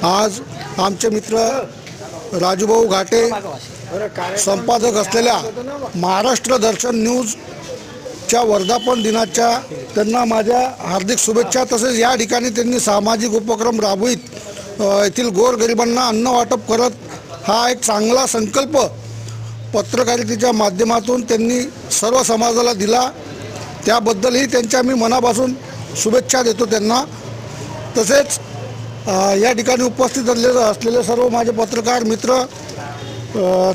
आज आमचे मित्र राजूभाऊ घाटे संपादक असलेल्या महाराष्ट्र दर्शन न्यूजच्या वर्धापन दिनाच्या त्यांना माझ्या हार्दिक शुभेच्छा। तसेच या ठिकाणी त्यांनी सामाजिक उपक्रम राबवित येथील गोरगरिबांना अन्न वाटप करत हा एक चांगला संकल्प पत्रकारितेच्या माध्यमातून त्यांनी सर्व समाजाला दिला, त्याबद्दलही त्यांच्या मी मनापासून शुभेच्छा देतो त्यांना। तसेच या ठिकाणी उपस्थित असलेले सर्व माझे पत्रकार मित्र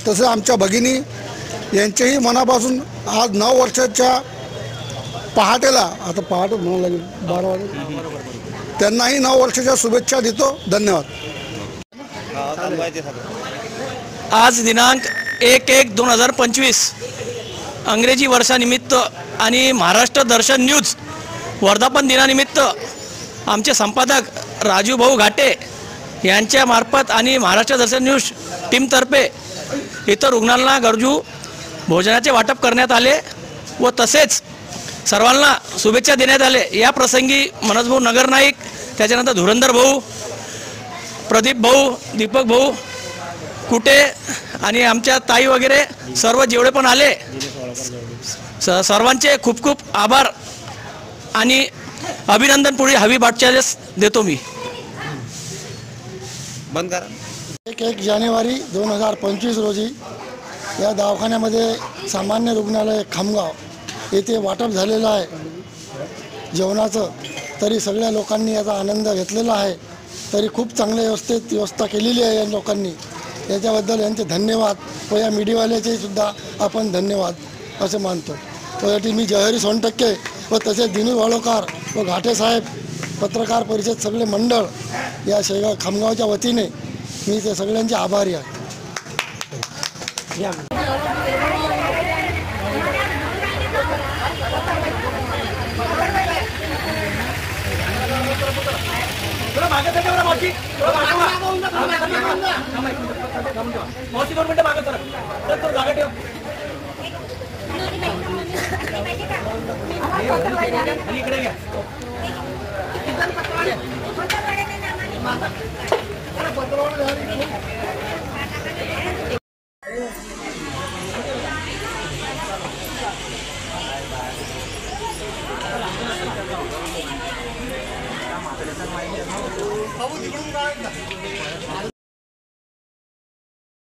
तसेच आमच्या भगिनी यांचेही मनापासून आज 9 वर्षाच्या पहाटेला आता पहाटे म्हणावं लागेल 12 वाजे त्यांनाही 9 वर्षाच्या शुभेच्छा देतो। धन्यवाद। आज दिनांक 1/1/2025 अंग्रेजी वर्षानिमित्त आणि महाराष्ट्र दर्शन न्यूज वर्धापन दिनानिमित्त आमचे संपादक राजूभाऊ घाटे यांच्या मार्फत आणि महाराष्ट्र दर्शन न्यूज टीमतर्फे इतर रुग्णांना गरजू भोजनाचे वाटप करण्यात आले व तसेच सर्वांना शुभेच्छा देण्यात आले। या प्रसंगी मनोज भाऊ नगर नाईक, त्याच्यानंतर धुरंधर भाऊ, प्रदीप भाऊ, दीपक भाऊ कुटे आणि आमच्या ताई वगैरे सर्व जेवढे पण आले सर्वांचे खूप खूप आभार आणि अभिनंदन पुढे हवी वाटचालीस देतो मी। बंद करा। 1 जानेवारी 2025 रोजी या दवाखान्यामध्ये सामान्य रुग्णालय खामगाव येथे वाटप झालेलं आहे जेवणाचं। तरी सगळ्या लोकांनी याचा आनंद घेतलेला आहे। तरी खूप चांगल्या व्यवस्था केलेली आहे या लोकांनी, याच्याबद्दल यांचे धन्यवाद व या मीडियावाल्याचे सुद्धा आपण धन्यवाद असे मानतो। त्यासाठी मी जयहरी सोनटक्के व तसेच दिनू वाळोकार व घाटे साहेब पत्रकार परिषद सगळे मंडळ या शेगाव खामगावच्या वतीने मी ते सगळ्यांचे आभारी आहे। इकडे घ्या।